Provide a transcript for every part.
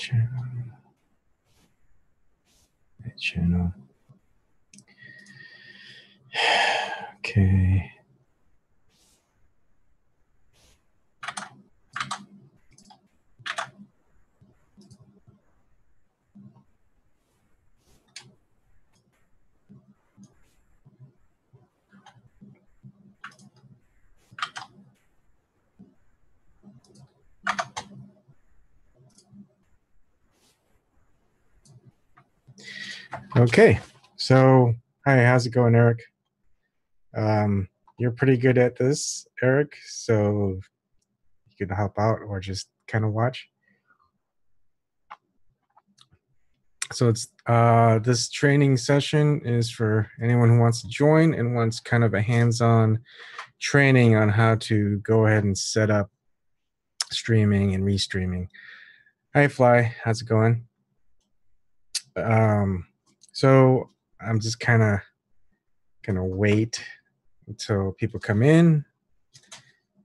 channel. That channel. Okay. Okay, so hi, how's it going, Eric? You're pretty good at this, Eric, so you can help out or just kind of watch. So it's this training session is for anyone who wants to join and wants kind of a hands-on training on how to go ahead and set up streaming and restreaming. Hi, Fly, how's it going? So I'm just kind of gonna wait until people come in,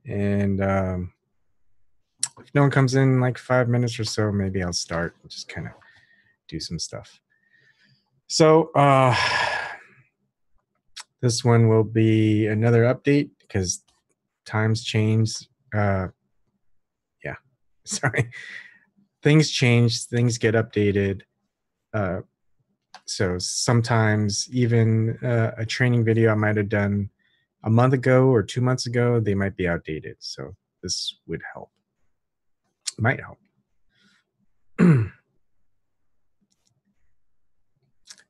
and if no one comes in like 5 minutes or so, maybe I'll start and just kind of do some stuff. So this one will be another update because times change. Yeah, sorry. Things change, things get updated. So sometimes even a training video I might have done a month ago or 2 months ago, they might be outdated. So this would help, might help.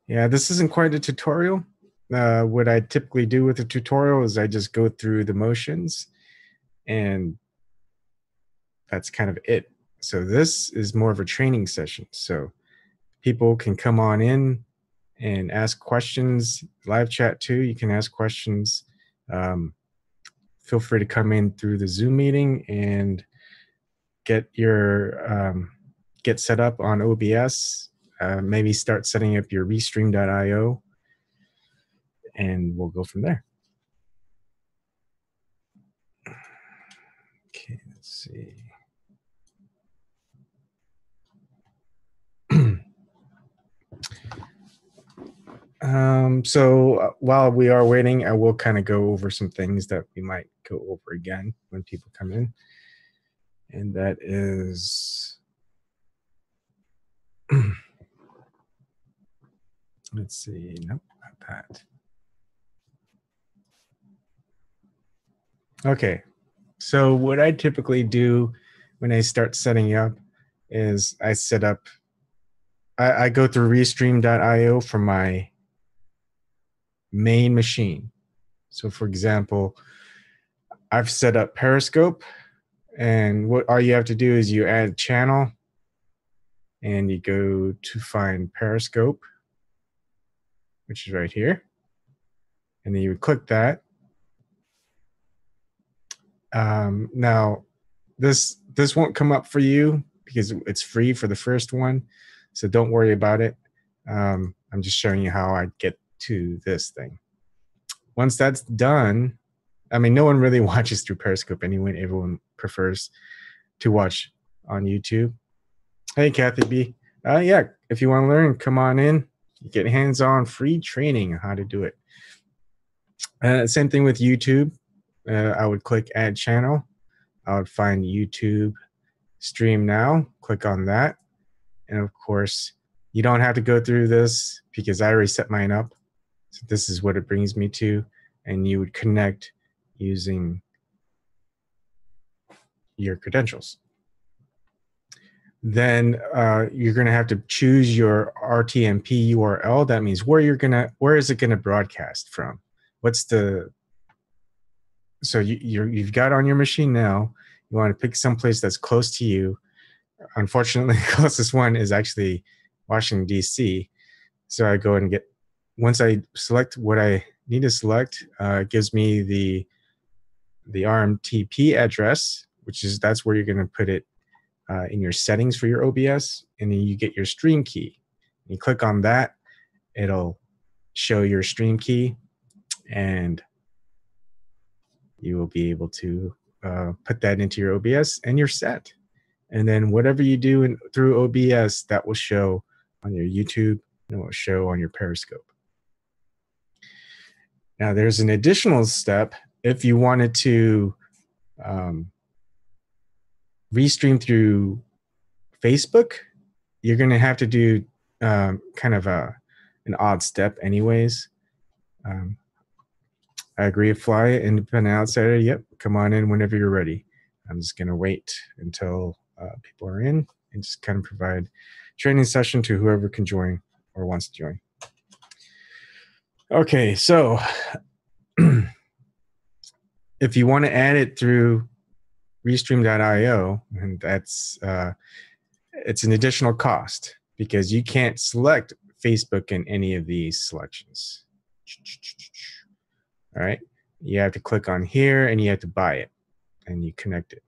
Yeah, this isn't quite a tutorial. What I typically do with a tutorial is I just go through the motions, and that's kind of it. So this is more of a training session. So people can come on in and ask questions. Live chat too, you can ask questions. Feel free to come in through the Zoom meeting and get your get set up on OBS. Maybe start setting up your restream.io, and we'll go from there. Okay, let's see. So while we are waiting, I will kind of go over some things that we might go over again when people come in. And that is, let's see, nope, not that. Okay, so what I typically do when I start setting up is I set up, I go through restream.io for my main machine. So for example, I've set up Periscope, and what all you have to do is you add channel and you go to find Periscope, which is right here. And then you would click that. Now, this won't come up for you because it's free for the first one. So don't worry about it. I'm just showing you how I get to this thing. Once that's done, I mean, no one really watches through Periscope anyway. Everyone prefers to watch on YouTube. Hey, Kathy B. Yeah, if you want to learn, come on in. You get hands-on free training on how to do it. Same thing with YouTube. I would click Add Channel. I would find YouTube Stream Now. Click on that. And of course, you don't have to go through this because I already set mine up. So this is what it brings me to. And you would connect using your credentials. Then you're going to have to choose your RTMP URL. That means where is it going to broadcast from? What's the, so you've got on your machine now, you want to pick someplace that's close to you. Unfortunately, the closest one is actually Washington, D.C. So I go and get, once I select what I need to select, it gives me the RMTP address, which is, that's where you're going to put it in your settings for your OBS, and then you get your stream key. You click on that, it'll show your stream key, and you will be able to put that into your OBS, and you're set. And then whatever you do through OBS, that will show on your YouTube and it will show on your Periscope. Now, there's an additional step. If you wanted to restream through Facebook, you're going to have to do kind of an odd step anyways. I agree, Fly, independent outsider. Yep, come on in whenever you're ready. I'm just going to wait until people are in and just kind of provide training session to whoever can join or wants to join. Okay, so if you want to add it through restream.io, and that's it's an additional cost because you can't select Facebook in any of these selections. All right, you have to click on here and you have to buy it and you connect it.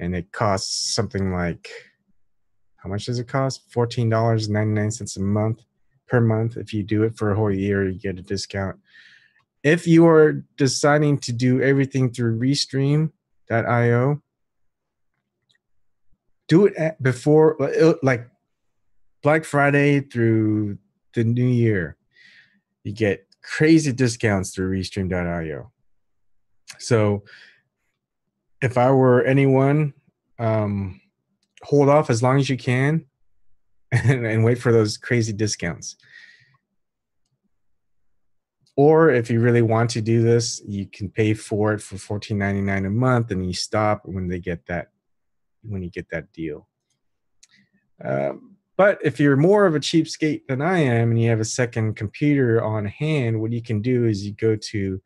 And it costs something like, how much does it cost? $14.99 a month per month. If you do it for a whole year, you get a discount. If you are deciding to do everything through restream.io, do it before, like Black Friday through the new year. You get crazy discounts through restream.io. So if I were anyone, hold off as long as you can and wait for those crazy discounts. Or if you really want to do this, you can pay for it for $14.99 a month, and you stop when they get that, when you get that deal. But if you're more of a cheapskate than I am and you have a second computer on hand, what you can do is you go to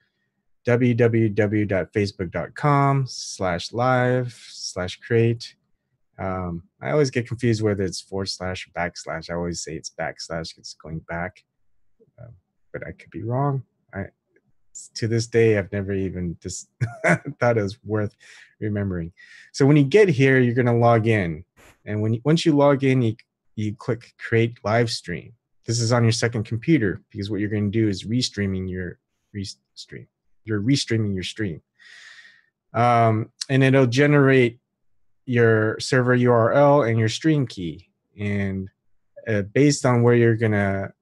www.facebook.com/live/create. I always get confused whether it's / or /. I always say it's / it's going back, but I could be wrong. To this day, I've never even just thought it was worth remembering. So when you get here, you're going to log in. And once you log in, you click create live stream. This is on your second computer because what you're going to do is restreaming your stream. You're restreaming your stream. And it'll generate your server URL and your stream key. And based on where you're going to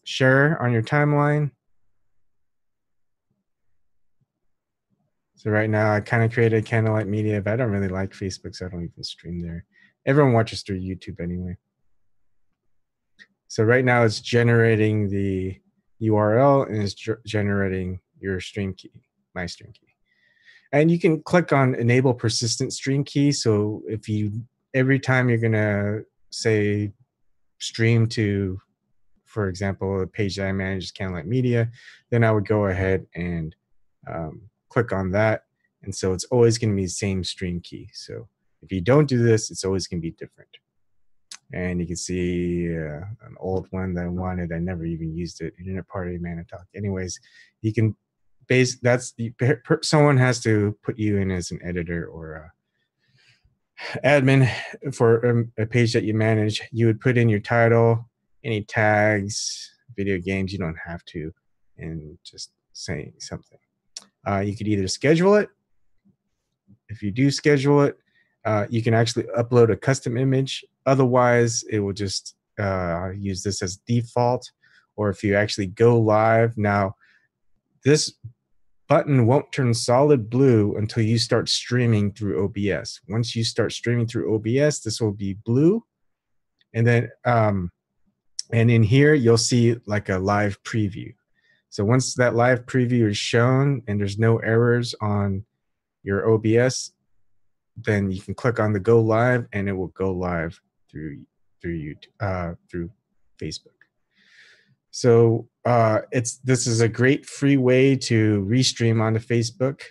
share on your timeline. So right now, I kind of created Candlelight Media, but I don't really like Facebook, so I don't even stream there. Everyone watches through YouTube anyway. So right now, it's generating the URL and it's generating your stream key, my stream key. And you can click on Enable Persistent Stream Key. So if you, every time you're going to say stream to, for example, a page that I manage is Candlelight Media, then I would go ahead and click on that. And so it's always going to be the same stream key. So if you don't do this, it's always going to be different. And you can see an old one that I wanted. I never even used it. Internet Party Manitalk. Anyways, you can base, that's, someone has to put you in as an editor or admin for a page that you manage. You would put in your title, any tags, video games, you don't have to, and just saying something. You could either schedule it. If you do schedule it, you can actually upload a custom image. Otherwise, it will just use this as default. Or if you actually go live, now this button won't turn solid blue until you start streaming through OBS. Once you start streaming through OBS, this will be blue. And then, and in here, you'll see like a live preview. So once that live preview is shown and there's no errors on your OBS, then you can click on the go live and it will go live through Facebook. So this is a great free way to restream onto Facebook,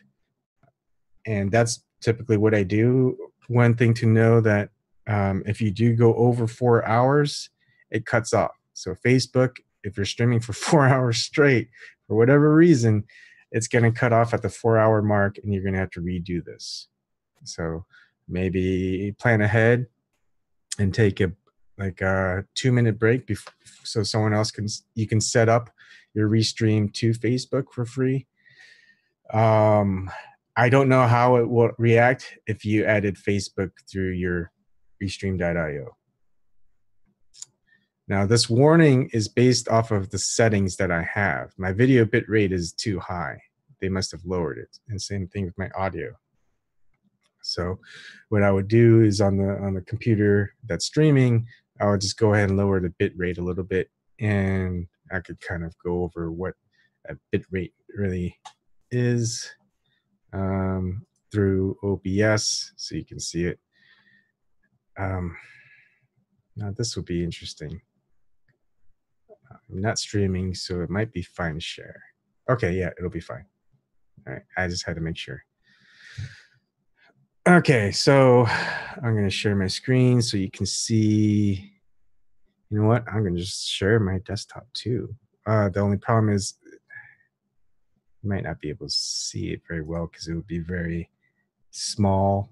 and that's typically what I do. One thing to know that if you do go over 4 hours, it cuts off. So Facebook, if you're streaming for 4 hours straight, for whatever reason, it's going to cut off at the 4-hour mark, and you're going to have to redo this. So maybe plan ahead and take a 2-minute break so someone else you can set up your restream to Facebook for free. I don't know how it will react if you added Facebook through your Restream.io. Now, this warning is based off of the settings that I have. My video bitrate is too high. They must have lowered it. And same thing with my audio. So what I would do is on the computer that's streaming, I would just go ahead and lower the bit rate a little bit, and I could kind of go over what a bit rate really is through OBS, so you can see it. Now this will be interesting. I'm not streaming, so it might be fine to share. Okay, yeah, it'll be fine. All right, I just had to make sure. Okay, so I'm going to share my screen so you can see. You know what? I'm going to just share my desktop too. The only problem is you might not be able to see it very well because it would be very small.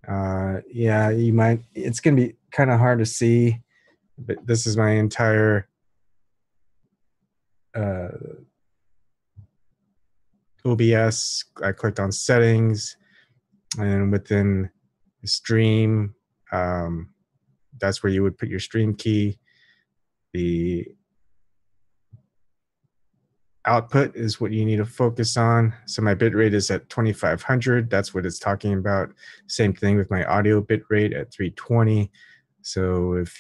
Yeah, you might. It's going to be kind of hard to see, but this is my entire OBS. I clicked on settings, and within the stream, that's where you would put your stream key. The output is what you need to focus on. So my bitrate is at 2500. That's what it's talking about. Same thing with my audio bitrate at 320. So if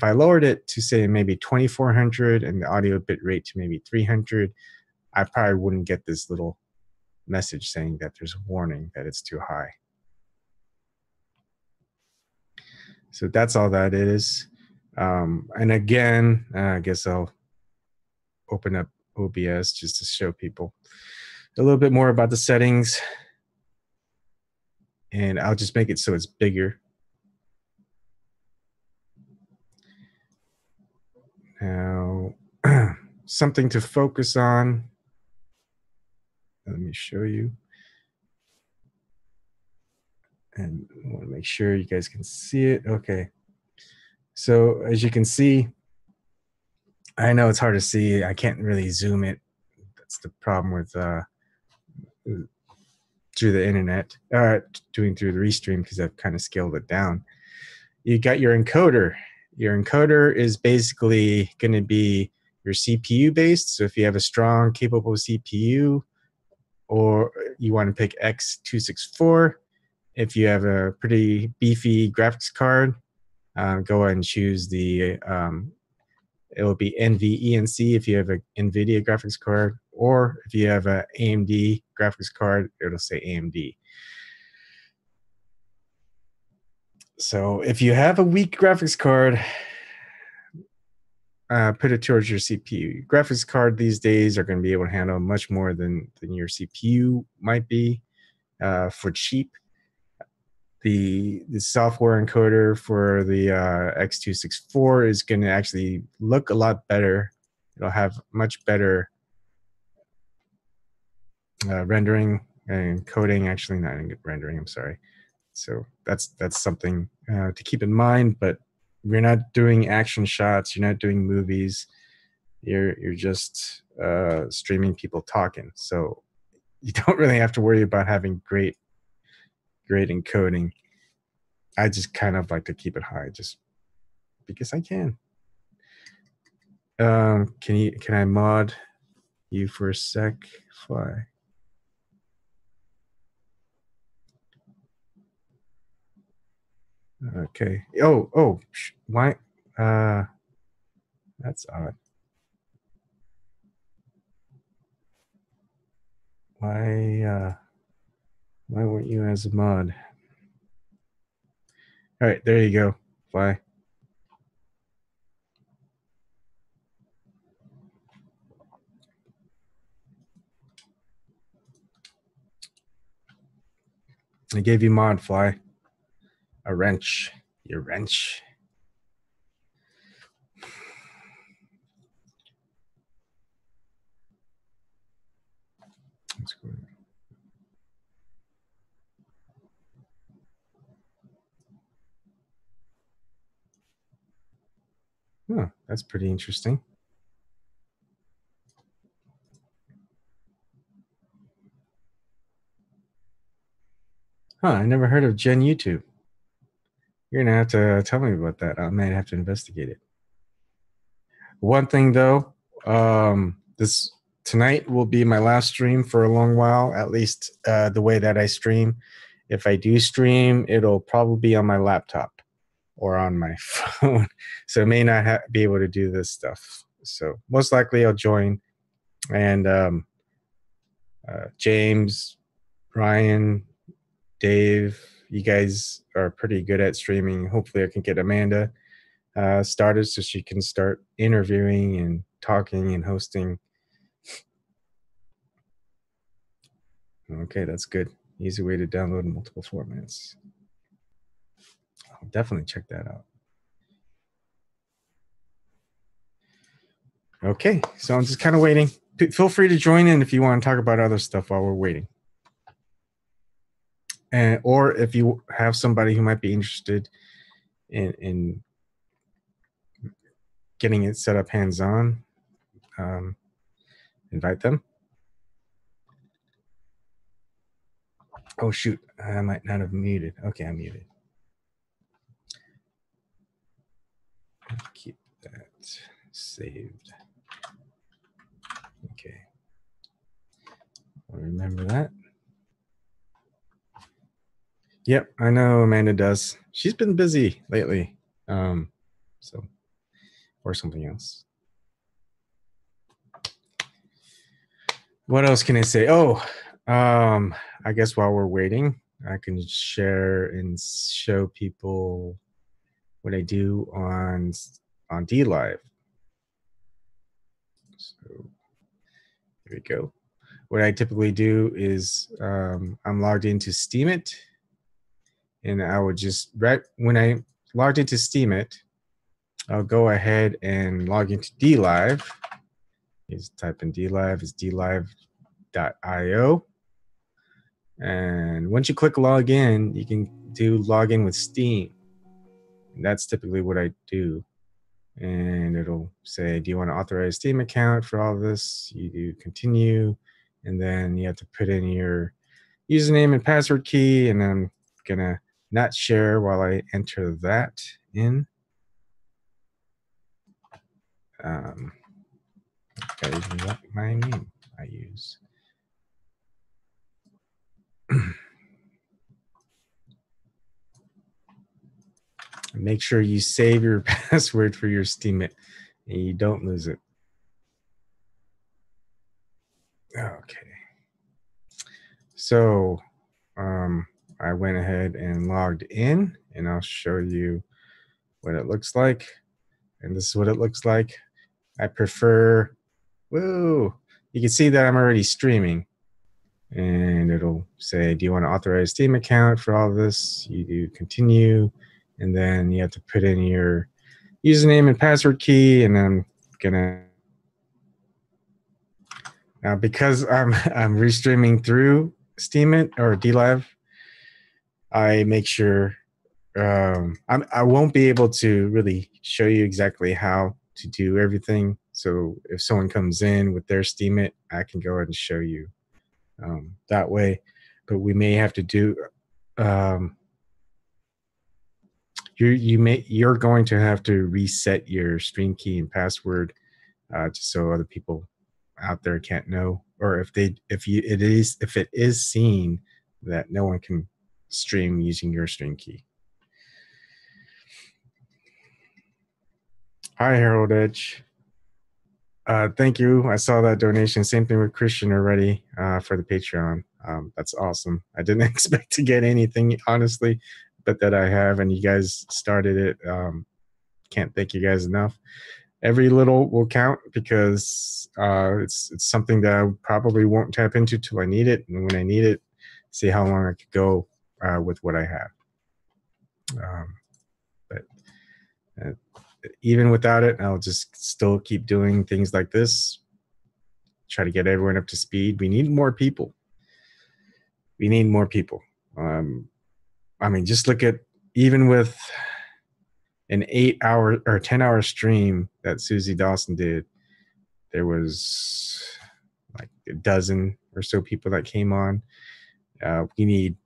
I lowered it to say maybe 2400 and the audio bitrate to maybe 300, I probably wouldn't get this little message saying that there's a warning that it's too high. So that's all that is. And again, I guess I'll open up OBS just to show people a little bit more about the settings. And I'll just make it so it's bigger. Now, something to focus on. Let me show you. And I want to make sure you guys can see it. Okay. So as you can see, I know it's hard to see. I can't really zoom it. That's the problem with through the internet, doing through the Restream, because I've kind of scaled it down. You got your encoder. Your encoder is basically going to be your CPU based. So if you have a strong, capable CPU, or you want to pick X264, if you have a pretty beefy graphics card, go ahead and choose the, it will be NVENC if you have an NVIDIA graphics card, or if you have an AMD graphics card, it'll say AMD. So if you have a weak graphics card, put it towards your CPU. Graphics card these days are going to be able to handle much more than your CPU might be for cheap. The software encoder for the X264 is going to actually look a lot better. It'll have much better rendering and coding. Actually, not rendering. I'm sorry. So that's something to keep in mind. But you're not doing action shots. You're not doing movies. You're just streaming people talking. So you don't really have to worry about having great encoding. I just kind of like to keep it high, just because I can. Can I mod you for a sec, Fly? Okay. Oh, why? That's odd. Why weren't you as a mod? All right, there you go, Fly. I gave you mod, Fly. A wrench. Your wrench. That's cool. Oh, that's pretty interesting. Huh, I never heard of Gen YouTube. You're gonna have to tell me about that. I might have to investigate it. One thing though, this tonight will be my last stream for a long while, at least the way that I stream. If I do stream, it'll probably be on my laptop or on my phone. So I may not be able to do this stuff. So most likely I'll join. And James, Ryan, Dave, you guys are pretty good at streaming. Hopefully I can get Amanda started so she can start interviewing and talking and hosting. Okay, that's good. Easy way to download in multiple formats. I'll definitely check that out. Okay, so I'm just kind of waiting. Feel free to join in if you want to talk about other stuff while we're waiting. And, or if you have somebody who might be interested in getting it set up hands-on, invite them. Oh, shoot, I might not have muted. Okay, I'm muted. Keep that saved. Okay. I'll remember that. Yep, I know Amanda does. She's been busy lately. So, or something else. What else can I say? Oh, I guess while we're waiting, I can share and show people what I do on DLive. So here we go. What I typically do is I'm logged into Steemit, and I would just, right when I logged into Steemit, I'll go ahead and log into DLive. Just type in DLive, it's dlive.io. And once you click login, you can do login with Steam. And that's typically what I do. And it'll say, do you want to authorize Steam account for all this? You do continue. And then you have to put in your username and password key. And then I'm going to not share while I enter that in. That is not my name I use. Make sure you save your password for your Steemit and you don't lose it. Okay. So I went ahead and logged in, and I'll show you what it looks like. And this is what it looks like. I prefer, whoa, you can see that I'm already streaming. And it'll say, do you want to authorize Steam account for all of this? You do continue. And then you have to put in your username and password key. And I'm gonna, now because I'm restreaming through Steemit or DLive, I make sure I won't be able to really show you exactly how to do everything. So if someone comes in with their Steemit, I can go ahead and show you that way. But we may have to do you're going to have to reset your stream key and password just so other people out there can't know, or if it is seen that no one can stream using your stream key. Hi, Harold Edge. Thank you. I saw that donation. Same thing with Christian already for the Patreon. That's awesome. I didn't expect to get anything, honestly, but that I have, and you guys started it. Can't thank you guys enough. Every little will count because it's something that I probably won't tap into till I need it, and when I need it, see how long I could go with what I have. But even without it, I'll just still keep doing things like this. Try to get everyone up to speed. We need more people. We need more people. I mean, just look at, even with an 8-hour or 10-hour stream that Susie Dawson did, there was like a dozen or so people that came on. We need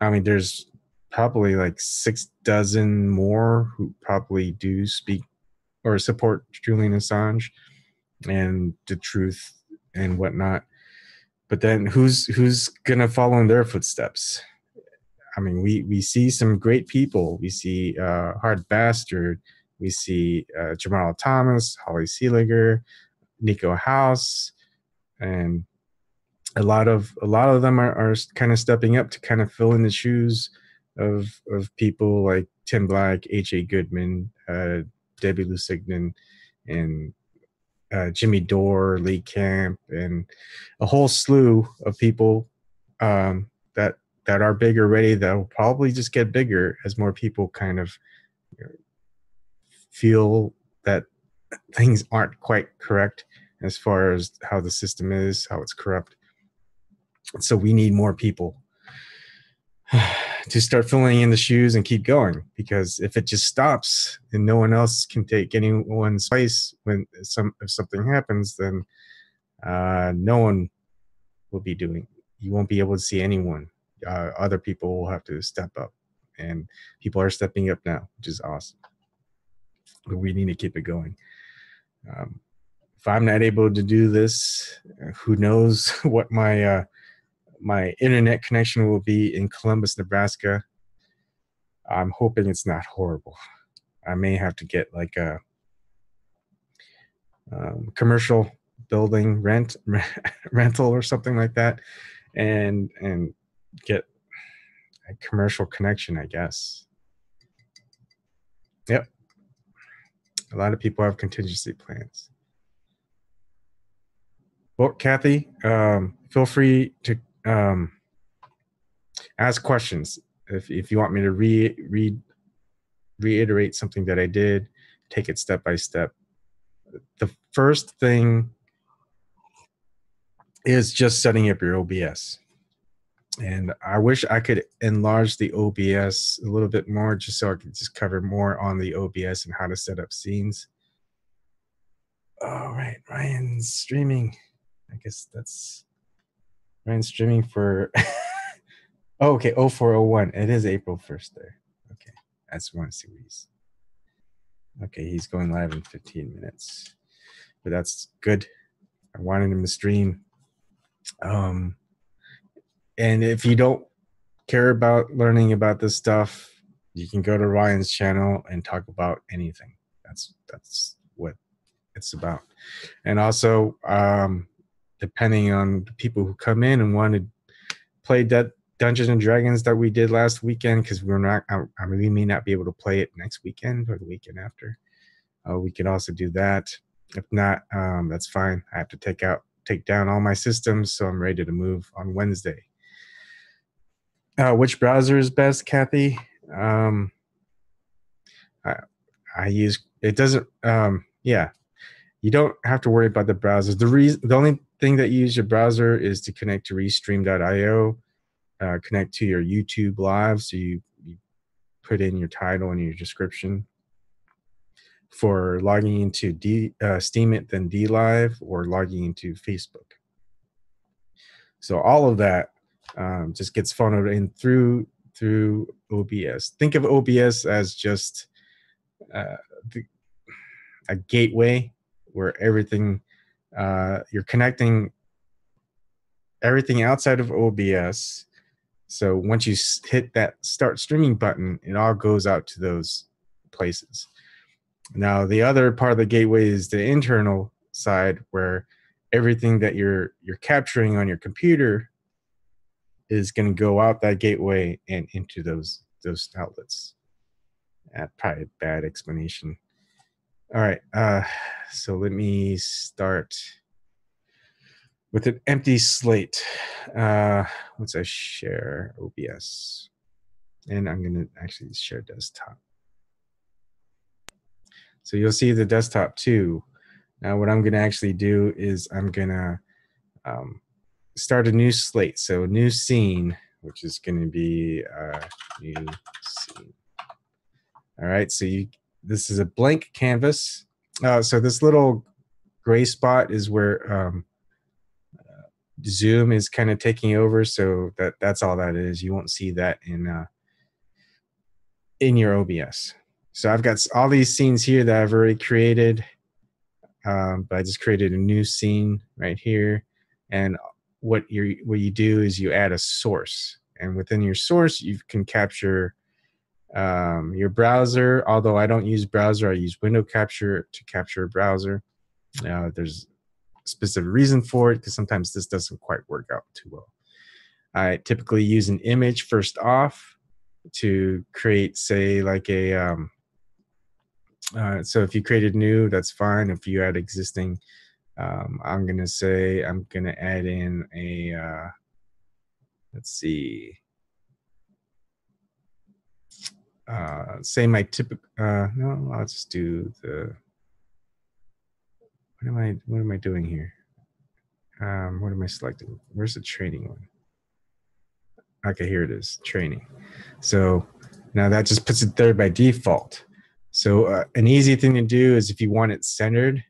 I mean, there's probably like 6 dozen more who probably do speak or support Julian Assange and the truth and whatnot. But then who's gonna follow in their footsteps? I mean, we see some great people. We see Hard Bastard. We see Jamal Thomas, Holly Seeliger, Nico House, and a lot of them are kind of stepping up to kind of fill in the shoes of people like Tim Black, H.A. Goodman, Debbie Lusignan, and Jimmy Dore, Lee Camp, and a whole slew of people that are big already that will probably just get bigger as more people kind of feel that things aren't quite correct as far as how the system is, how it's corrupt. So we need more people to start filling in the shoes and keep going, because if it just stops and no one else can take anyone's place when if something happens, then no one will be doing. You won't be able to see anyone. Other people will have to step up, and people are stepping up now, which is awesome. But we need to keep it going. If I'm not able to do this, who knows what my my internet connection will be in Columbus, Nebraska. I'm hoping it's not horrible. I may have to get like a commercial building rental or something like that, and get a commercial connection, I guess. Yep. A lot of people have contingency plans. Well, Kathy, feel free to ask questions. If you want me to reiterate something that I did, take it step by step. The first thing is just setting up your OBS. And I wish I could enlarge the OBS a little bit more, just so I could just cover more on the OBS and how to set up scenes. All right, Ryan's streaming. I guess that's Ryan's streaming for, oh, okay, 0401. It is April 1st there. Okay, that's one series. Okay, he's going live in 15 minutes, but that's good. I wanted him to stream. And if you don't care about learning about this stuff, you can go to Ryan's channel and talk about anything. That's what it's about. And also, depending on the people who come in and want to play that Dungeons and Dragons that we did last weekend, because we're not, I really may not be able to play it next weekend or the weekend after. We can also do that. If not, that's fine. I have to take down all my systems, so I'm ready to move on Wednesday. Which browser is best, Kathy? I use, it doesn't, yeah, you don't have to worry about the browsers. The only thing that you use your browser is to connect to restream.io, connect to your YouTube live, so you put in your title and your description. For logging into Steemit, then DLive, or logging into Facebook. So all of that just gets funneled in through OBS. Think of OBS as just a gateway where everything, you're connecting everything outside of OBS. So once you hit that start streaming button, it all goes out to those places. Now, the other part of the gateway is the internal side, where everything that you're capturing on your computer is going to go out that gateway and into those outlets. Probably a bad explanation. All right, so let me start with an empty slate. Once I share OBS, and I'm going to actually share desktop. So you'll see the desktop too. Now what I'm going to actually do is I'm going to start a new slate. So new scene, which is going to be new scene. All right, so this is a blank canvas. So this little gray spot is where Zoom is kind of taking over, so that's all that is. You won't see that in your OBS. So I've got all these scenes here that I've already created, but I just created a new scene right here. And what you do is you add a source, and within your source you can capture your browser. Although I don't use browser, I use window capture to capture a browser. There's a specific reason for it, because sometimes this doesn't quite work out too well. I typically use an image first off to create, say, like a so if you created new, that's fine. If you add existing, I'm gonna say I'm gonna add in a let's see, say my typical no, I'll just do the what am I doing here? What am I selecting? Where's the training one? Okay, here it is, training. So now that just puts it there by default. So an easy thing to do is, if you want it centered,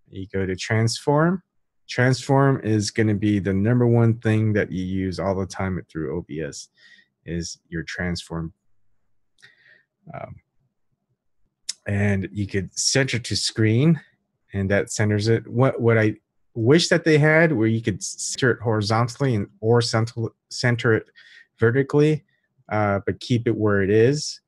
you go to transform. Transform is going to be the #1 thing that you use all the time through OBS, is your transform. And you could center to screen, and that centers it. What I wish that they had, where you could center it horizontally or center it vertically, but keep it where it is.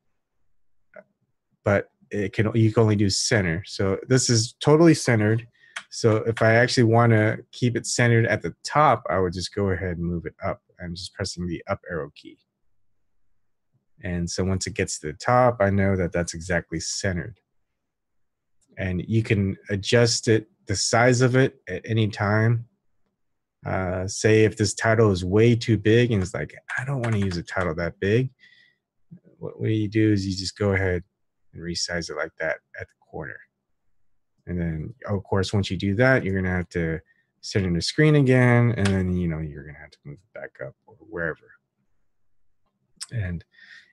But you can only do center. So this is totally centered. So if I actually want to keep it centered at the top, I would just go ahead and move it up. I'm just pressing the up arrow key. And so once it gets to the top, I know that that's exactly centered. And you can adjust it, the size of it, at any time. Say if this title is way too big and it's like, I don't want to use a title that big. What you do is you just go ahead and resize it like that at the corner. And then, of course, once you do that, you're going to have to center the screen again, and then, you're going to have to move it back up or wherever. And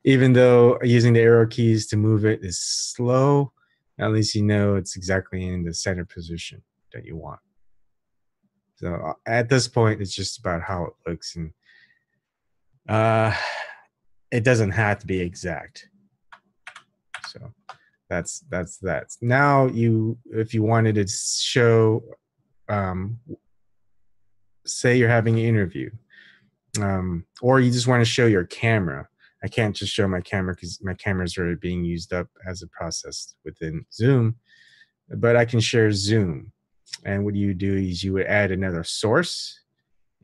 even though using the arrow keys to move it is slow, at least you know it's exactly in the center position that you want. So at this point, it's just about how it looks, and it doesn't have to be exact. So that's that. Now if you wanted to show, say you're having an interview, or you just want to show your camera. I can't just show my camera because my camera is already being used up as a process within Zoom, but I can share Zoom. And what you do is you would add another source.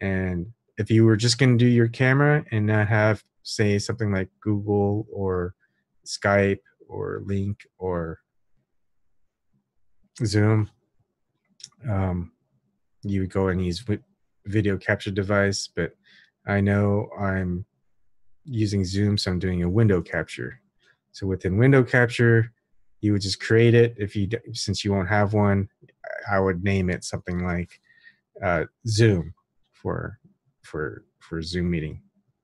And if you were just going to do your camera and not have, say, something like Google or Skype or Link or Zoom, you would go and use video capture device. But I know I'm using Zoom, so I'm doing a window capture. So within window capture, you would just create it. Since you won't have one, I would name it something like Zoom for Zoom meeting.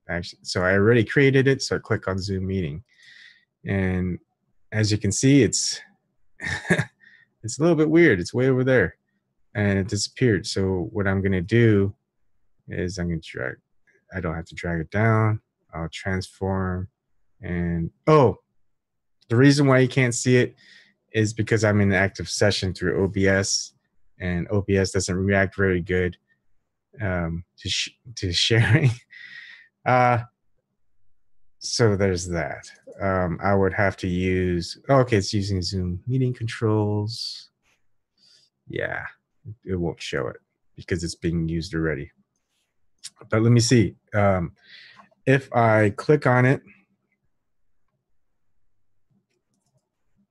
Actually, so I already created it. So I click on Zoom meeting, and as you can see, it's it's a little bit weird. It's way over there, and it disappeared. So what I'm gonna do is I'm gonna drag. I don't have to drag it down. I'll transform, and the reason why you can't see it is because I'm in an active session through OBS, and OBS doesn't react very good to sharing. So there's that. I would have to use, okay, it's using Zoom meeting controls. Yeah, it won't show it because it's being used already. But let me see. If I click on it,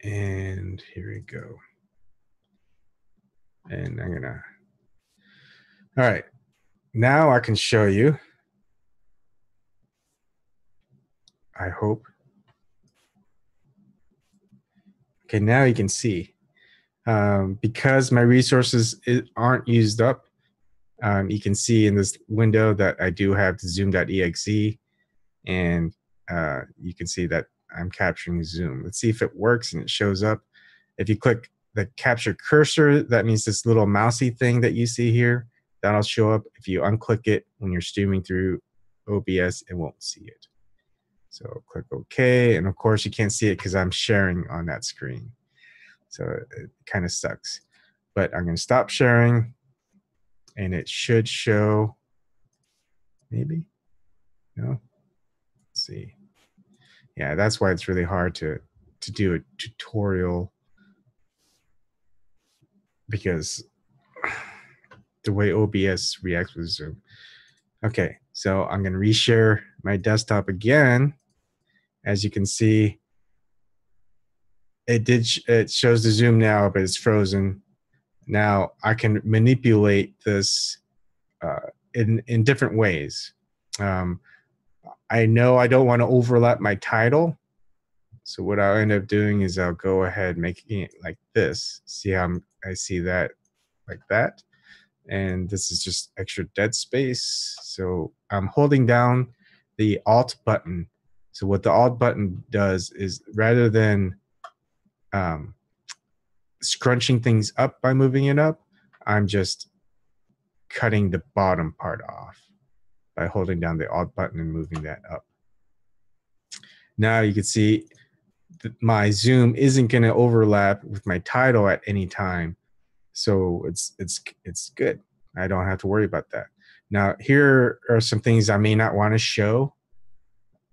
and here we go. And I'm gonna, all right, now I can show you, I hope. Okay, now you can see. Because my resources aren't used up, you can see in this window that I do have the zoom.exe, and you can see that I'm capturing Zoom. Let's see if it works and it shows up. If you click the capture cursor, that means this little mousy thing that you see here, That'll show up. If you unclick it when you're streaming through OBS, it won't see it. So click OK. And of course, you can't see it because I'm sharing on that screen. So it kind of sucks. But I'm going to stop sharing. And it should show. Maybe? No? Let's see. Yeah, that's why it's really hard to do a tutorial, because the way OBS reacts with Zoom. Okay, so I'm going to reshare my desktop again. As you can see, it shows the Zoom now, but it's frozen. Now I can manipulate this in different ways. I know I don't want to overlap my title. So what I'll end up doing is I'll go ahead making it like this. See how I see that like that. And this is just extra dead space. So I'm holding down the Alt button. So what the Alt button does is, rather than scrunching things up by moving it up, I'm just cutting the bottom part off by holding down the Alt button and moving that up. Now you can see that my Zoom isn't going to overlap with my title at any time. So it's good. I don't have to worry about that. Now, here are some things I may not want to show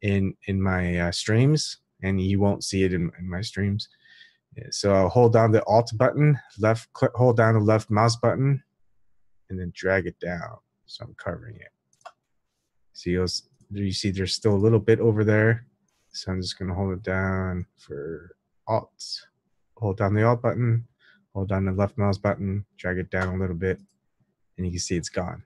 in my streams, and you won't see it in my streams. So I'll hold down the Alt button, hold down the left mouse button, and then drag it down. So I'm covering it. So you see there's still a little bit over there. So I'm just going to hold it down for Alt. Hold down the Alt button, hold down the left mouse button, drag it down a little bit, and you can see it's gone.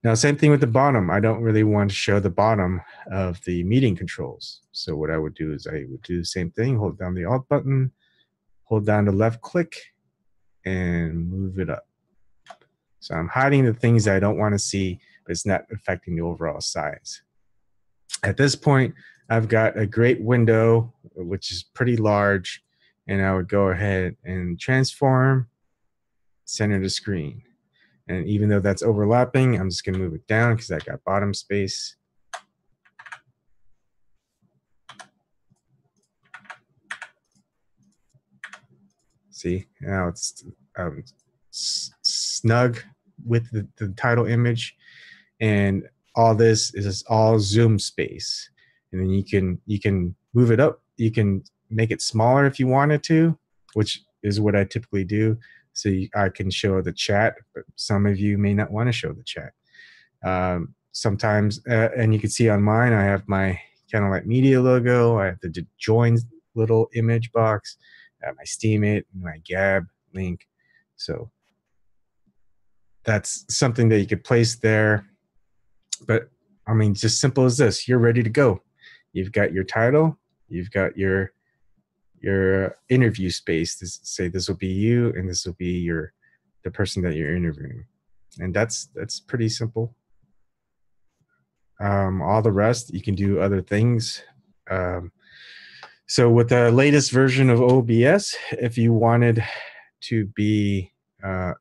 Now, same thing with the bottom. I don't really want to show the bottom of the meeting controls. So what I would do is I would do the same thing, hold down the Alt button, hold down the left click, and move it up. So I'm hiding the things I don't want to see, but it's not affecting the overall size. At this point, I've got a great window, which is pretty large, and I would go ahead and transform, center the screen. And even though that's overlapping, I'm just going to move it down because I got bottom space. See, now it's snug with the title image, and all this is all Zoom space. And then you can move it up. You can make it smaller if you wanted to, which is what I typically do. So I can show the chat, but some of you may not want to show the chat. Sometimes, and you can see on mine, I have my Candlelight Media logo. I have the join little image box. I have my Steemit, my Gab link. So that's something that you could place there. But I mean, just simple as this, you're ready to go. You've got your title, you've got your interview space to say this will be you, and this will be the person that you're interviewing. And that's pretty simple. All the rest, you can do other things. So with the latest version of OBS, if you wanted to be,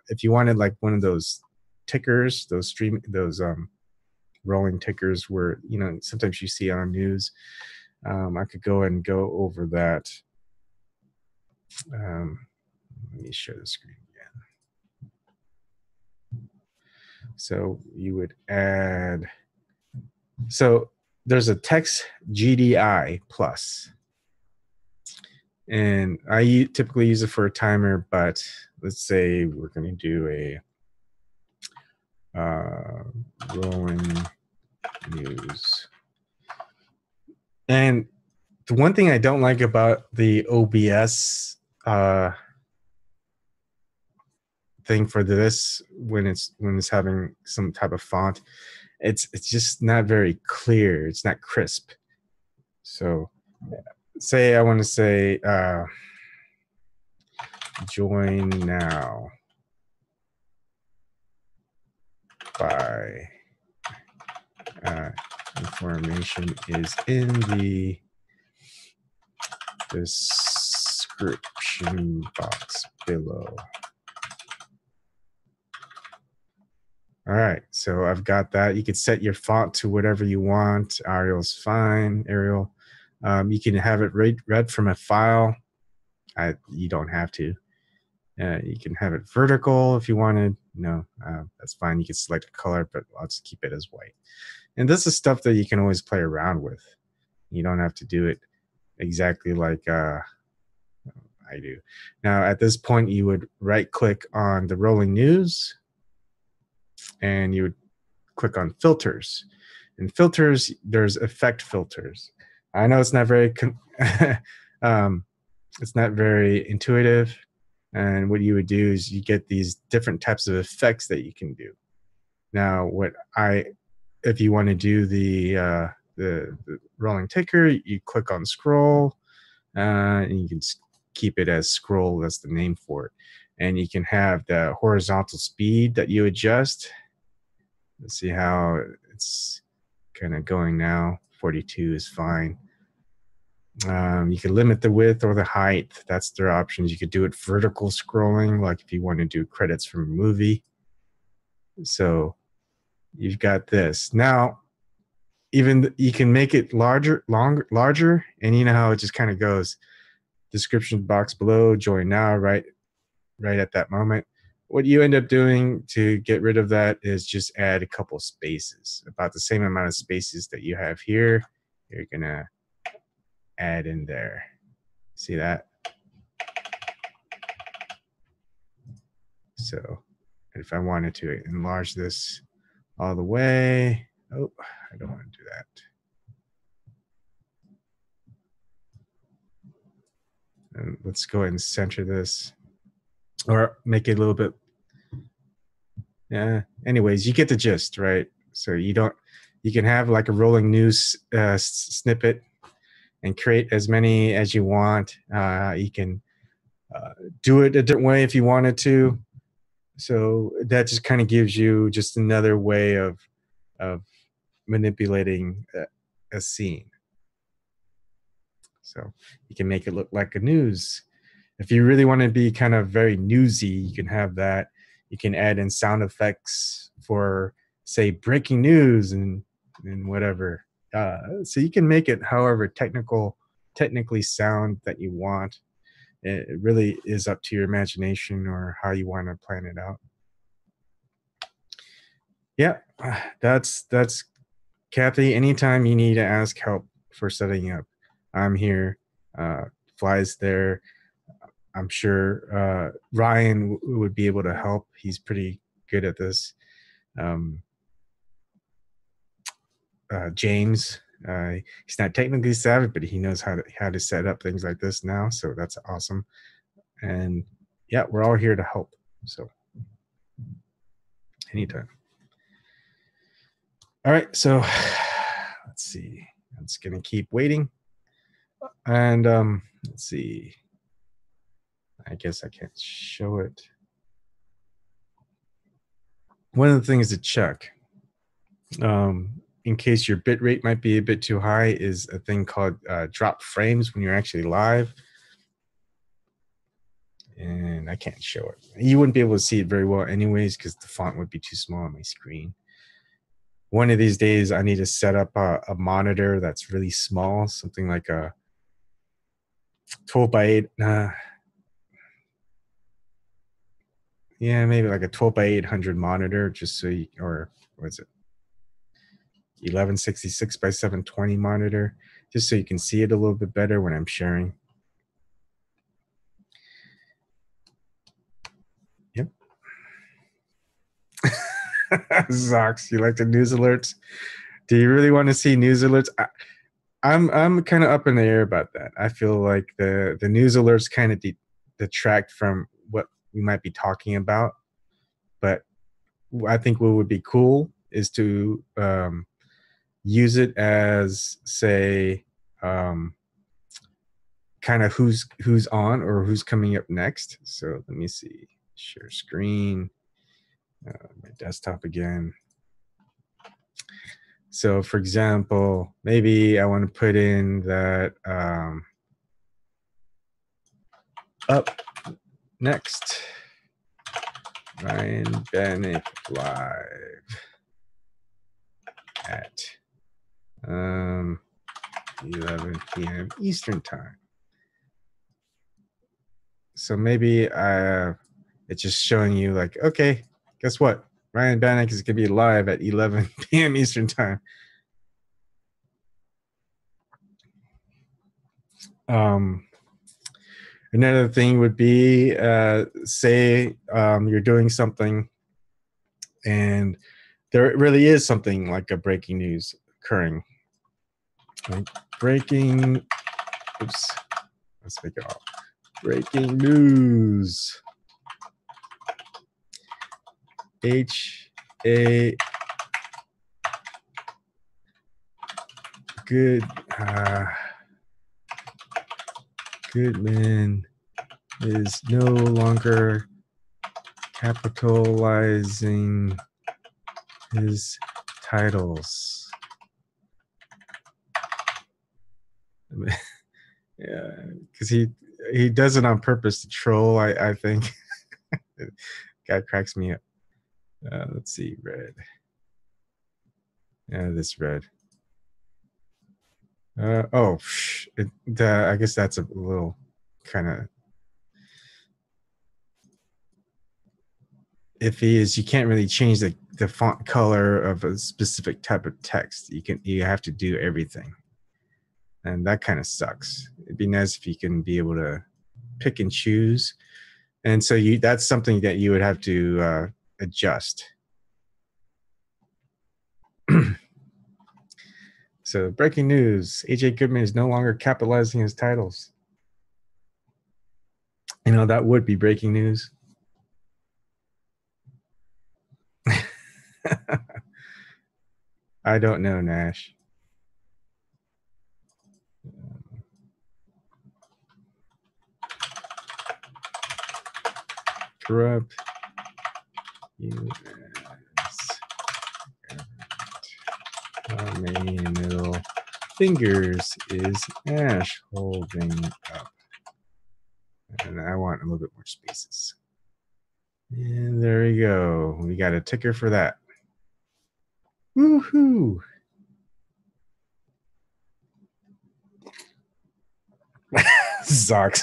if you wanted like one of those tickers, those rolling tickers where, you know, sometimes you see on news, I could go ahead and go over that. Let me share the screen again. So you would add, so there's a text GDI plus. And I typically use it for a timer, but let's say we're going to do a rolling news. And the one thing I don't like about the OBS thing for this, when it's having some type of font, it's just not very clear. It's not crisp. So say I want to say join now by information is in the description box below. All right, so I've got that. You can set your font to whatever you want. Arial's fine, Arial. You can have it read from a file. You don't have to. You can have it vertical if you wanted. No, that's fine. You can select a color, but I'll just keep it as white. And this is stuff that you can always play around with. You don't have to do it exactly like I do. Now, at this point, you would right-click on the rolling news, and you would click on filters. And filters, there's effect filters. I know it's not very it's not very intuitive. And what you would do is you get these different types of effects that you can do. Now, if you want to do the rolling ticker, you click on scroll, and you can keep it as scroll. That's the name for it. And you can have the horizontal speed that you adjust. Let's see how it's kind of going now. 42 is fine. You can limit the width or the height. That's their options. You could do it vertical scrolling, like if you want to do credits from a movie. So you've got this. Now, even you can make it larger, and you know how it just kind of goes. Description box below, join now, right at that moment. What you end up doing to get rid of that is just add a couple spaces, about the same amount of spaces that you have here. You're gonna add in there. See that? So if I wanted to enlarge this all the way, oh, I don't want to do that. And let's go ahead and center this, or make it a little bit. Yeah. Anyways, you get the gist, right? So you can have like a rolling news snippet and create as many as you want. You can do it a different way if you wanted to. So that just kind of gives you just another way of manipulating a scene. So you can make it look like a news. If you really want to be kind of very newsy, you can have that. You can add in sound effects for, say, breaking news and whatever. So you can make it however technically sound that you want. It really is up to your imagination or how you want to plan it out. Yeah, that's Kathy. Anytime you need to ask help for setting up, I'm here. Fly's there. I'm sure Ryan would be able to help. He's pretty good at this. James, he's not technically savvy, but he knows how to set up things like this now. So that's awesome. And yeah, we're all here to help. So anytime. All right, so let's see. I'm just gonna keep waiting. And let's see. I guess I can't show it. One of the things to check, in case your bit rate might be a bit too high, is a thing called drop frames when you're actually live. And I can't show it. You wouldn't be able to see it very well anyways because the font would be too small on my screen. One of these days, I need to set up a monitor that's really small, something like a 12 by 8. Yeah, maybe like a 12 by 800 monitor, just so you, or what's it? 1166 by 720 monitor, just so you can see it a little bit better when I'm sharing. Yep. Zox, you like the news alerts? Do you really want to see news alerts? I'm kind of up in the air about that. I feel like the news alerts kind of detract from what we might be talking about. But I think what would be cool is to use it as, say, kind of who's on or who's coming up next. So let me see. Share screen. My desktop again. So for example, maybe I want to put in that up next Ryan Bennett live at 11 p.m. Eastern time. So maybe it's just showing you like, okay, guess what? Ryan Bannock is going to be live at 11 p.m. Eastern time. Another thing would be, say you're doing something and there really is something like a breaking news occurring. Like breaking, oops, let's make it off. Breaking news. H.A. Goodman is no longer capitalizing his titles. Yeah, because he does it on purpose to troll, I think. Guy cracks me up. Let's see, red. Yeah, this red. I guess that's a little kind of iffy. Is you can't really change the font color of a specific type of text. You have to do everything, and that kind of sucks. It'd be nice if you can be able to pick and choose, and so that's something that you would have to adjust. So breaking news, AJ Goodman is no longer capitalizing his titles. You know, that would be breaking news. I don't know, Nash. Corrupt U.S. How many middle fingers is Nash holding up? And I want a little bit more spaces. And there we go. We got a ticker for that. Woohoo! Zox.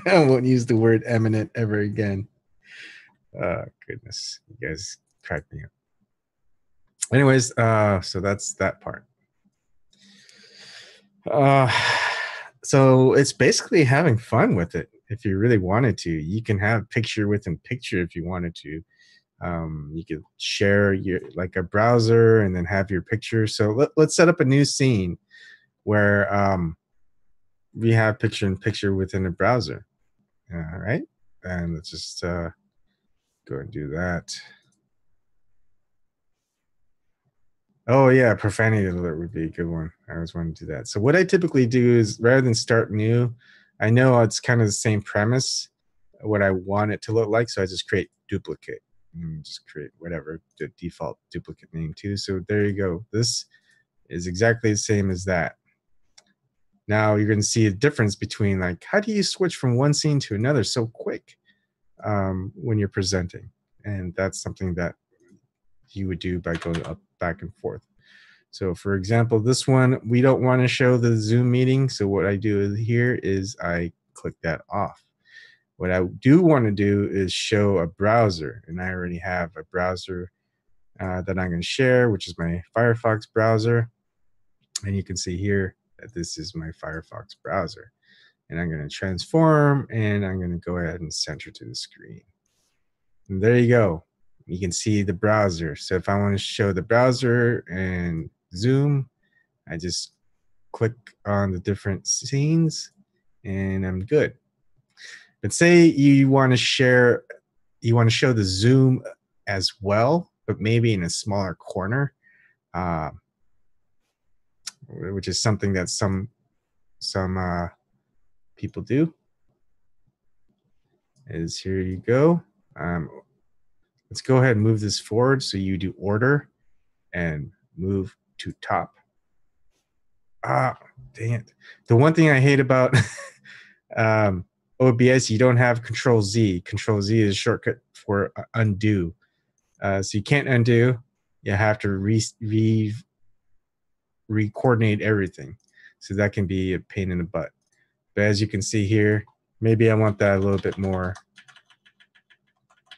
I won't use the word eminent ever again. Goodness. You guys cracked me up. Anyways, so that's that part. So it's basically having fun with it. If you really wanted to, you can have picture within picture if you wanted to. You could share like a browser and then have your picture. So let's set up a new scene where we have picture in picture within a browser. All right, and let's just go and do that. Oh yeah, profanity alert would be a good one. I always want to do that. So what I typically do is rather than start new, I know it's kind of the same premise, what I want it to look like. So I just create duplicate and just create whatever the default duplicate name too. So there you go. This is exactly the same as that. Now you're going to see a difference between like, how do you switch from one scene to another so quick when you're presenting? And that's something that you would do by going up, back and forth. So for example, this one, we don't want to show the Zoom meeting. So what I do here is I click that off. What I do want to do is show a browser, and I already have a browser that I'm going to share, which is my Firefox browser. And you can see here that this is my Firefox browser. And I'm going to transform, and I'm going to go ahead and center to the screen. And there you go. You can see the browser. So if I want to show the browser and Zoom, I just click on the different scenes and I'm good. But say you want to share, you want to show the Zoom as well, but maybe in a smaller corner, which is something that some people do. Is here you go. Let's go ahead and move this forward. So you do order and move to top. Ah, dang it. The one thing I hate about OBS, you don't have Control Z. Control Z is a shortcut for undo. So you can't undo. You have to re-coordinate everything. So that can be a pain in the butt. But as you can see here, maybe I want that a little bit more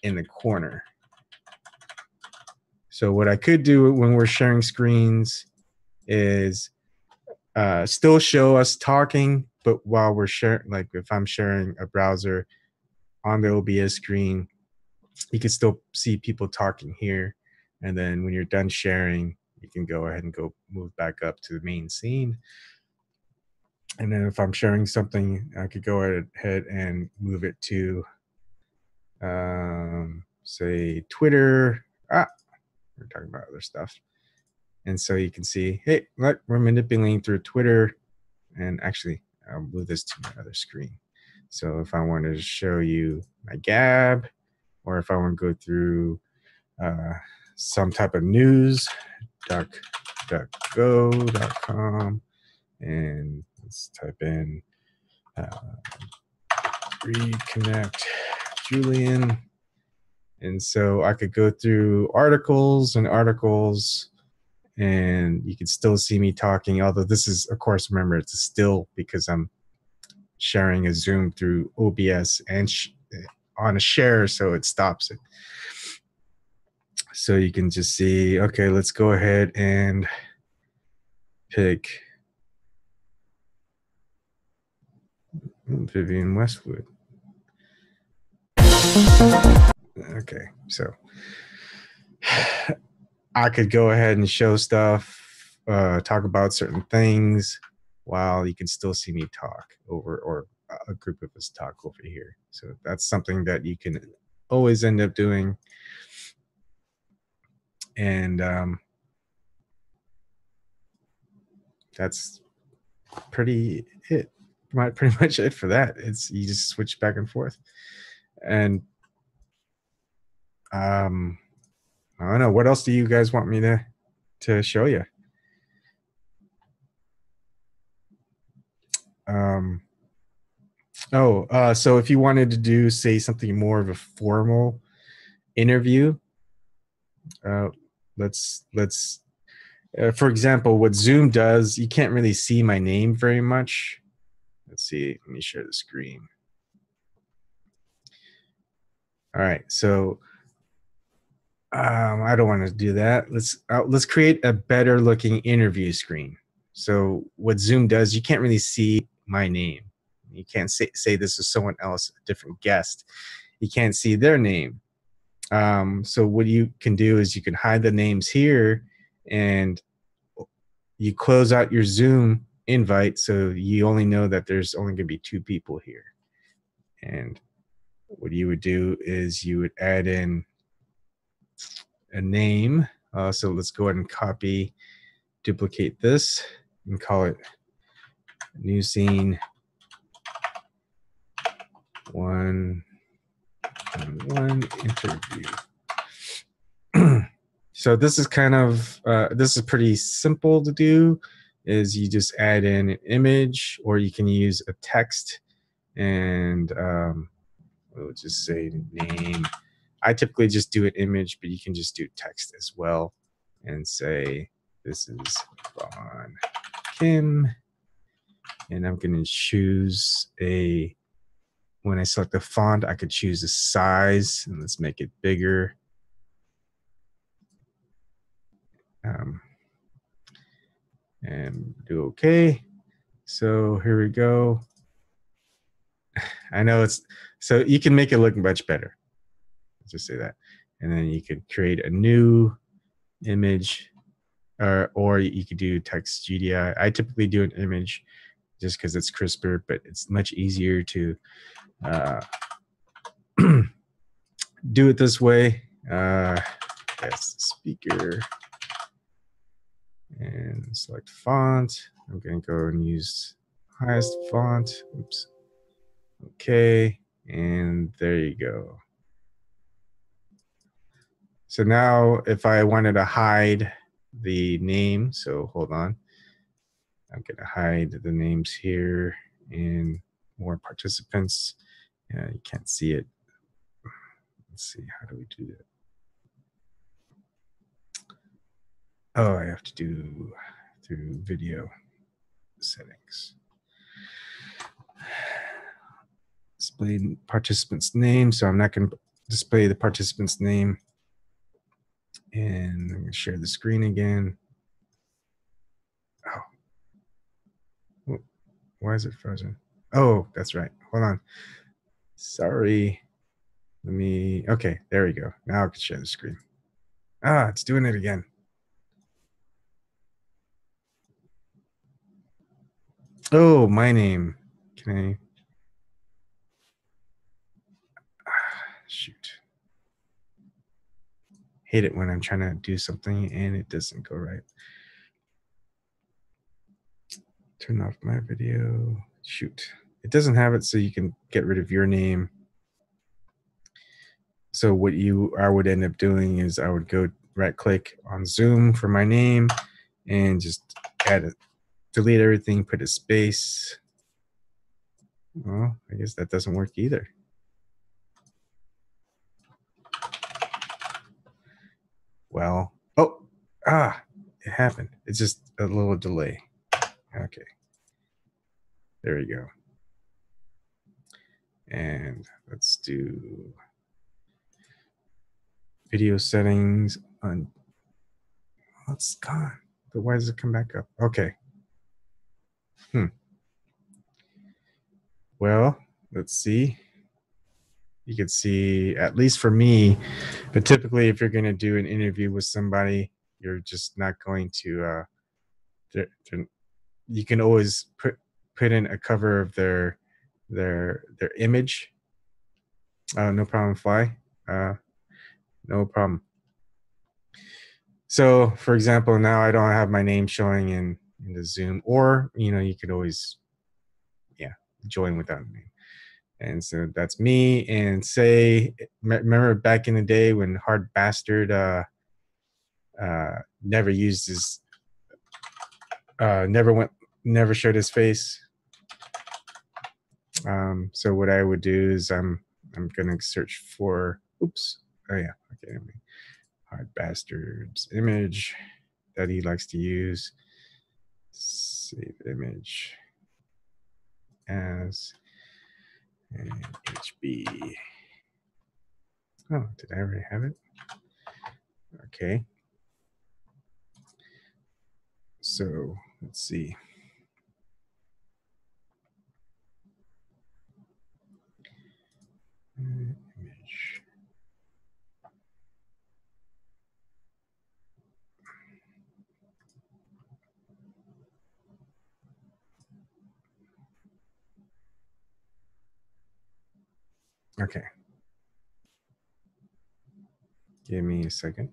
in the corner. So what I could do when we're sharing screens is still show us talking, but while we're sharing, like if I'm sharing a browser on the OBS screen, you can still see people talking here. And then when you're done sharing, you can go ahead and go move back up to the main scene. And then if I'm sharing something, I could go ahead and move it to, say, Twitter. We're talking about other stuff. And so you can see, hey, look, we're manipulating through Twitter. And actually, I'll move this to my other screen. So if I wanted to show you my Gab, or if I want to go through some type of news, duckduckgo.com, and let's type in reconnect Julian. And so I could go through articles and articles, and you can still see me talking, although this is, of course, remember, it's a still because I'm sharing a Zoom through OBS and on a share, so it stops it. So you can just see, okay, let's go ahead and pick Vivian Westwood. Okay, so I could go ahead and show stuff, talk about certain things, while you can still see me talk over, or a group of us talk over here. So that's something that you can always end up doing. And that's pretty much it for that. It's, you just switch back and forth. And I don't know, what else do you guys want me to show you? So if you wanted to do, say, something more of a formal interview, for example, what Zoom does, you can't really see my name very much. Let's see, let me share the screen. All right, so I don't want to do that. Let's create a better looking interview screen. So what Zoom does, you can't really see my name. You can't say this is someone else, a different guest. You can't see their name. So what you can do is you can hide the names here, and you close out your Zoom invite, so you only know that there's only going to be 2 people here. And what you would do is you would add in a name. So let's go ahead and copy, duplicate this, and call it new scene 1-on-1 interview. So this is kind of, this is pretty simple to do, is you just add in an image, or you can use a text, and we'll just say name. I typically just do an image, but you can just do text as well, and say, this is Ebon Kim, and I'm going to choose when I select the font, I could choose a size, and let's make it bigger. And do OK. So here we go. I know it's, so you can make it look much better. Let's just say that. And then you could create a new image, or you could do text GDI. I typically do an image just because it's crisper, but it's much easier to do it this way. Yes, speaker. And select font. I'm going to go and use highest font. Oops. Okay, and there you go. So now if I wanted to hide the name, so hold on. I'm going to hide the names here in more participants. Yeah, you can't see it. Let's see, how do we do that? Oh, I have to do through video settings. Display participant's name. So I'm not going to display the participant's name. And I'm going to share the screen again. Oh, why is it frozen? Oh, that's right. Hold on. Sorry. Let me, okay, there we go. Now I can share the screen. Ah, it's doing it again. Oh, my name. Can I? Shoot. Hate it when I'm trying to do something and it doesn't go right. Turn off my video. Shoot. It doesn't have it so you can get rid of your name. So what I would end up doing is I would go right click on Zoom for my name and just add it, delete everything, put a space. Well, I guess that doesn't work either. Well, it happened. It's just a little delay. Okay. There we go. And let's do video settings on. Oh, it's gone. But why does it come back up? Okay. Well, let's see. You can see, at least for me, but typically if you're going to do an interview with somebody, you're just not going to, you can always put in a cover of their image. No problem, Fly. No problem. So for example, now I don't have my name showing in the Zoom, or, you could always, join without a name. And so that's me. And say, remember back in the day when Hard Bastard never used his, never showed his face. So what I would do is I'm gonna search for, oops, oh yeah, okay, Hard Bastard's image that he likes to use. Save image as an HB. Oh, did I already have it? Okay. So let's see. Image. Okay. Give me a second.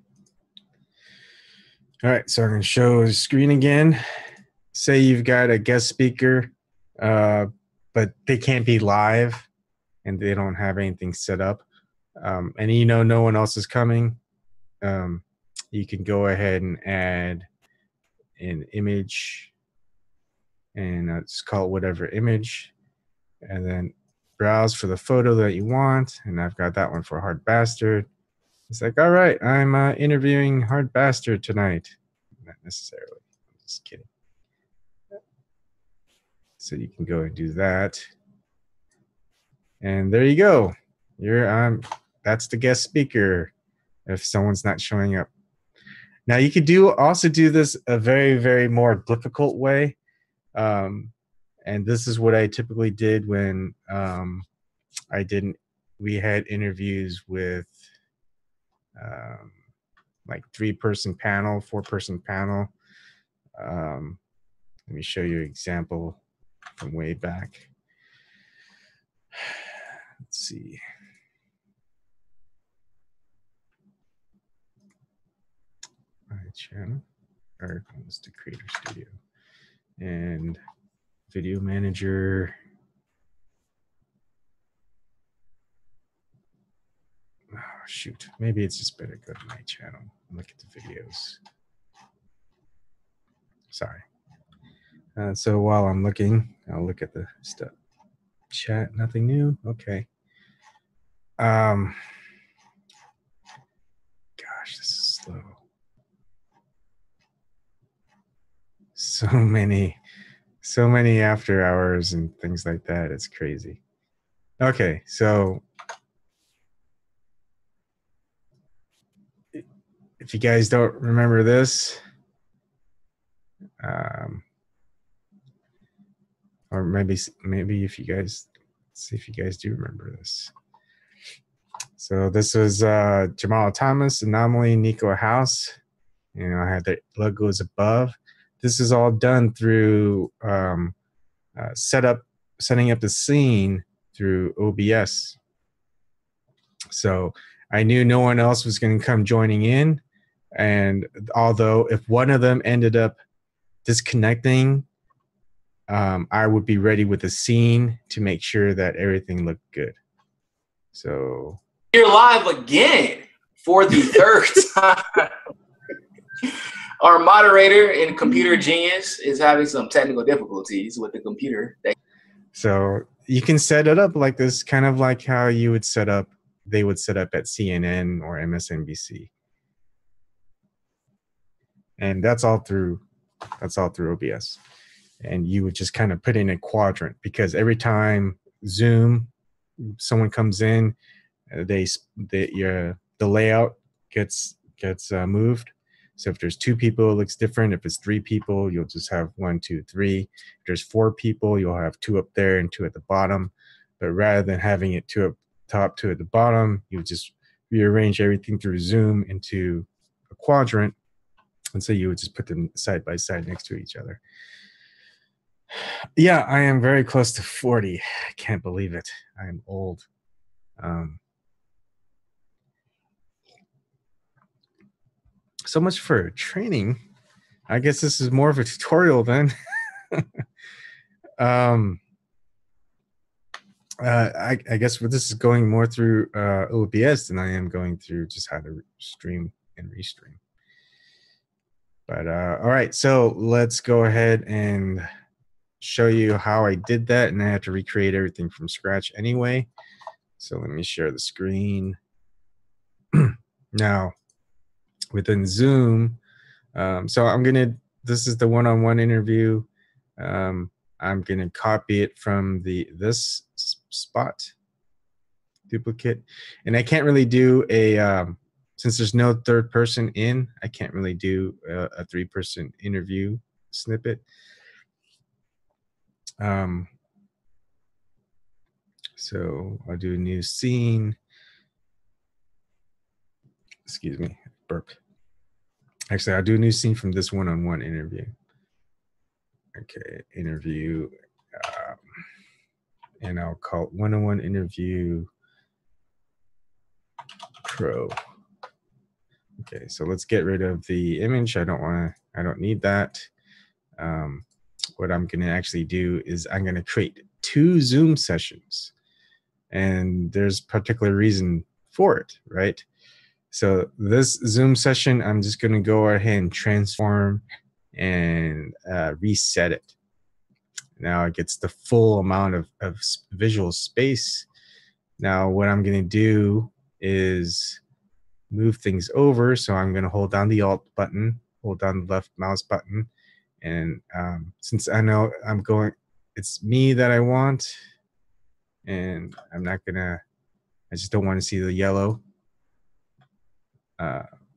All right, so I'm going to show the screen again. Say you've got a guest speaker, but they can't be live and they don't have anything set up. And no one else is coming. You can go ahead and add an image and just call it whatever image, and then browse for the photo that you want. And I've got that one for Hard Bastard. It's like, all right, I'm interviewing Hard Bastard tonight. Not necessarily, I'm just kidding. So you can go and do that. And there you go. That's the guest speaker if someone's not showing up. Now you could also do this a very, very more difficult way. And this is what I typically did when we had interviews with like 3-person panel, 4-person panel. Let me show you an example from way back. Let's see. My channel, or it's the Creator Studio, and Video Manager. Oh, shoot, maybe it's just better to go to my channel and look at the videos. Sorry. So while I'm looking, I'll look at the stuff. Chat, nothing new. Okay. Gosh, this is slow. So many after hours and things like that. It's crazy. Okay, so if you guys don't remember this, or maybe if you guys, see if you guys do remember this. So this was Jamal Thomas, Anomaly, Nico House. You know, I had the logos above. This is all done through setting up the scene through OBS. So I knew no one else was going to come joining in. And although if one of them ended up disconnecting, I would be ready with a scene to make sure that everything looked good. So you're live again for the third time. Our moderator and computer genius is having some technical difficulties with the computer. So you can set it up like this, kind of like how you would set up, they would set up at CNN or MSNBC. And that's all through OBS. And you would just kind of put in a quadrant, because every time Zoom, someone comes in, the layout gets moved. So if there's 2 people, it looks different. If it's 3 people, you'll just have 1, 2, 3. If there's 4 people, you'll have 2 up there and 2 at the bottom. But rather than having it 2 up top, 2 at the bottom, you just rearrange everything through Zoom into a quadrant. And so you would just put them side by side next to each other. Yeah, I am very close to 40. I can't believe it. I am old. So much for training. I guess this is more of a tutorial then. I guess this is going more through OBS than I am going through just how to stream and restream. But all right, so let's go ahead and show you how I did that, and I have to recreate everything from scratch anyway. So let me share the screen. Now, within Zoom, so this is the one-on-one interview. I'm gonna copy it from this spot, duplicate, and I can't really do a, since there's no third person in, I can't really do a 3-person interview snippet. So I'll do a new scene. Excuse me, burp. Actually, I'll do a new scene from this one-on-one interview. Okay, interview, and I'll call it one-on-one interview pro. Okay, so let's get rid of the image. I don't need that. What I'm gonna actually do is I'm gonna create 2 Zoom sessions, and there's particular reason for it, right? So this Zoom session, I'm just gonna go ahead and transform and reset it. Now it gets the full amount of visual space. Now what I'm gonna do is move things over. So I'm gonna hold down the Alt button, hold down the left mouse button, and since I know it's me that I want, and I just don't want to see the yellow.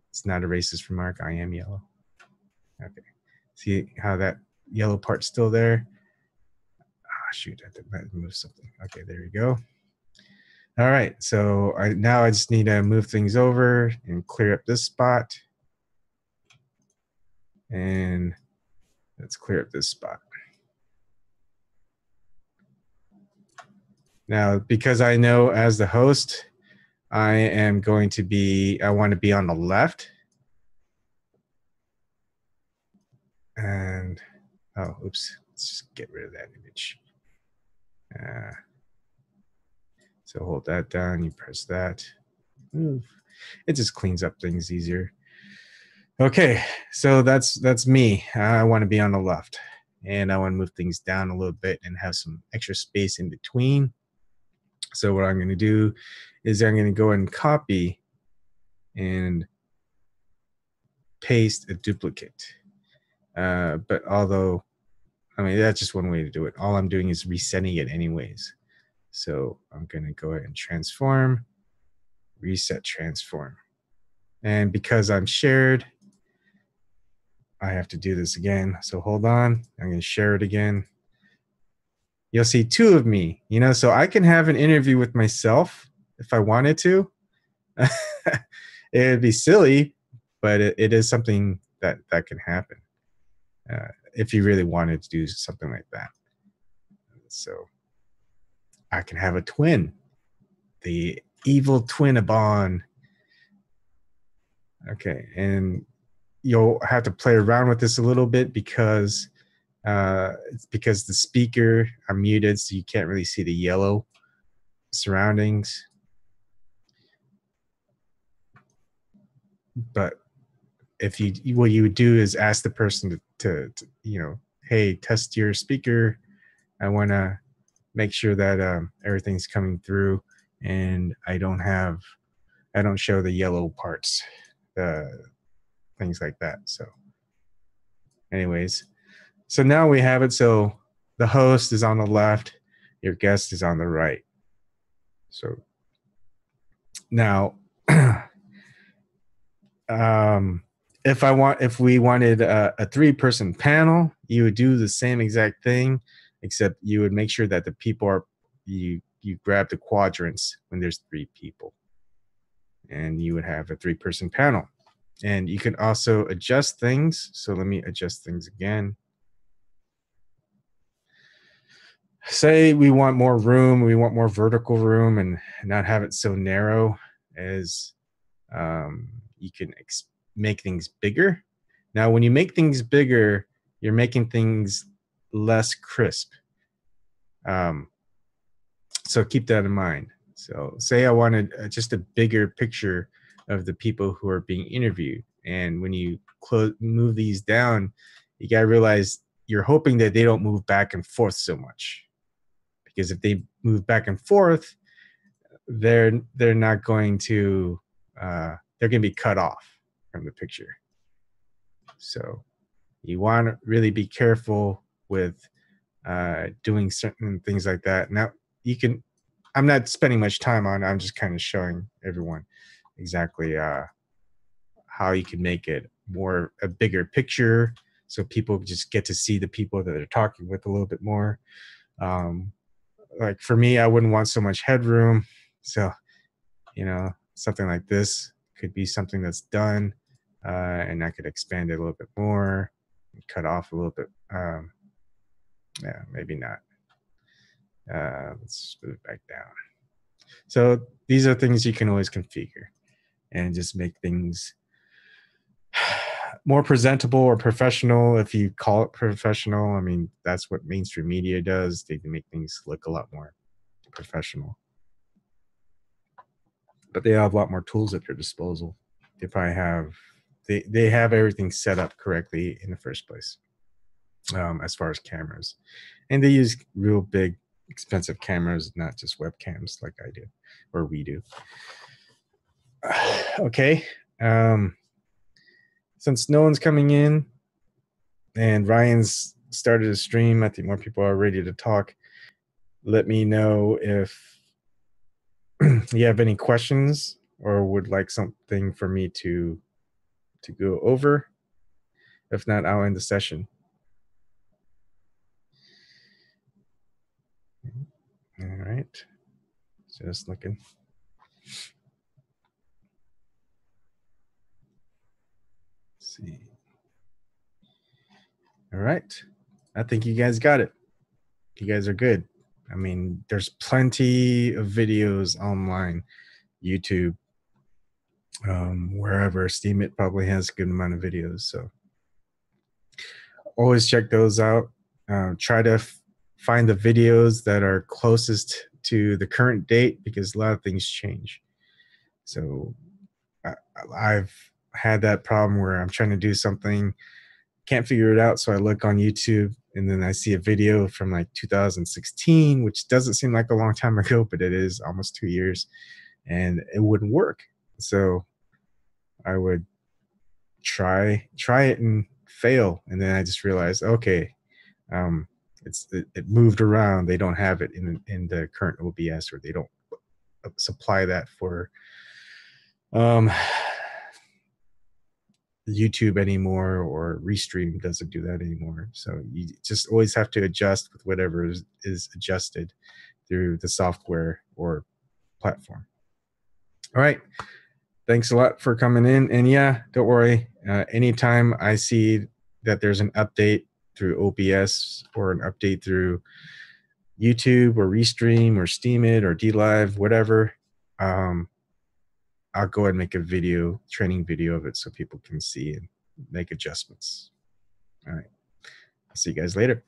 It's not a racist remark, I am yellow. Okay, see how that yellow part's still there? Ah, shoot, I did not move something. Okay, there you go. All right, so now I just need to move things over and clear up this spot. And let's clear up this spot. Now, because I know as the host, I want to be on the left. And, oh, oops, let's just get rid of that image. So hold that down, you press that, move. It just cleans up things easier. Okay, so that's me. I want to be on the left, and I want to move things down a little bit and have some extra space in between. So what I'm going to do is I'm going to go and copy and paste a duplicate. But although, I mean, that's just one way to do it. All I'm doing is resetting it anyways. So I'm going to go ahead and transform, reset transform. And because I'm shared, I have to do this again. So hold on, I'm going to share it again. You'll see two of me, you know, so I can have an interview with myself if I wanted to. It'd be silly, but it is something that can happen if you really wanted to do something like that. So I can have a twin, the evil twin Ebon. Okay, and you'll have to play around with this a little bit because it's because the speaker, I'm muted, so you can't really see the yellow surroundings. But if you, what you would do is ask the person to you know, hey, test your speaker. I want to make sure that everything's coming through, and I don't show the yellow parts, things like that. So, anyways, so now we have it. So the host is on the left, your guest is on the right. So now, if we wanted a 3-person panel, you would do the same exact thing, except you would make sure that the people are, you grab the quadrants when there's 3 people, and you would have a 3-person panel. And you can also adjust things. So let me adjust things again. Say we want more room, we want more vertical room, and not have it so narrow as you can make things bigger. Now, when you make things bigger, you're making things less crisp. So keep that in mind. So say I wanted just a bigger picture of the people who are being interviewed. And when you move these down, you got to realize you're hoping that they don't move back and forth so much. Because if they move back and forth, they're not going to, they're going to be cut off from the picture. So you want to really be careful with doing certain things like that. Now, you can, I'm not spending much time on it. I'm just kind of showing everyone exactly how you can make it a bigger picture, so people just get to see the people that they're talking with a little bit more. Like for me, I wouldn't want so much headroom. So, you know, something like this could be something that's done, and I could expand it a little bit more, cut off a little bit. Yeah, maybe not. Let's move it back down. So these are things you can always configure and just make things more presentable or professional. If you call it professional, I mean, that's what mainstream media does. They can make things look a lot more professional. But they have a lot more tools at their disposal. They probably have, they have everything set up correctly in the first place, as far as cameras. And they use real big, expensive cameras, not just webcams like I do, or we do. Okay. Since no one's coming in and Ryan's started a stream, I think more people are ready to talk. Let me know if you have any questions or would like something for me to go over. If not, I'll end the session. All right. Just looking. Let's see. All right. I think you guys got it. You guys are good. I mean, there's plenty of videos online, YouTube, wherever. Steemit probably has a good amount of videos. So always check those out. Try to find the videos that are closest to the current date, because a lot of things change. So I've had that problem where I'm trying to do something, can't figure it out. So I look on YouTube and then I see a video from like 2016, which doesn't seem like a long time ago, but it is almost 2 years, and it wouldn't work. So I would try it and fail, and then I just realized, okay, it moved around. They don't have it in the current OBS, or they don't supply that for YouTube anymore, or Restream doesn't do that anymore. So you just always have to adjust with whatever is adjusted through the software or platform. All right. Thanks a lot for coming in. And yeah, don't worry. Anytime I see that there's an update through OBS or an update through YouTube or Restream or Steemit or DLive, whatever, I'll go ahead and make a training video of it so people can see and make adjustments. All right. I'll see you guys later.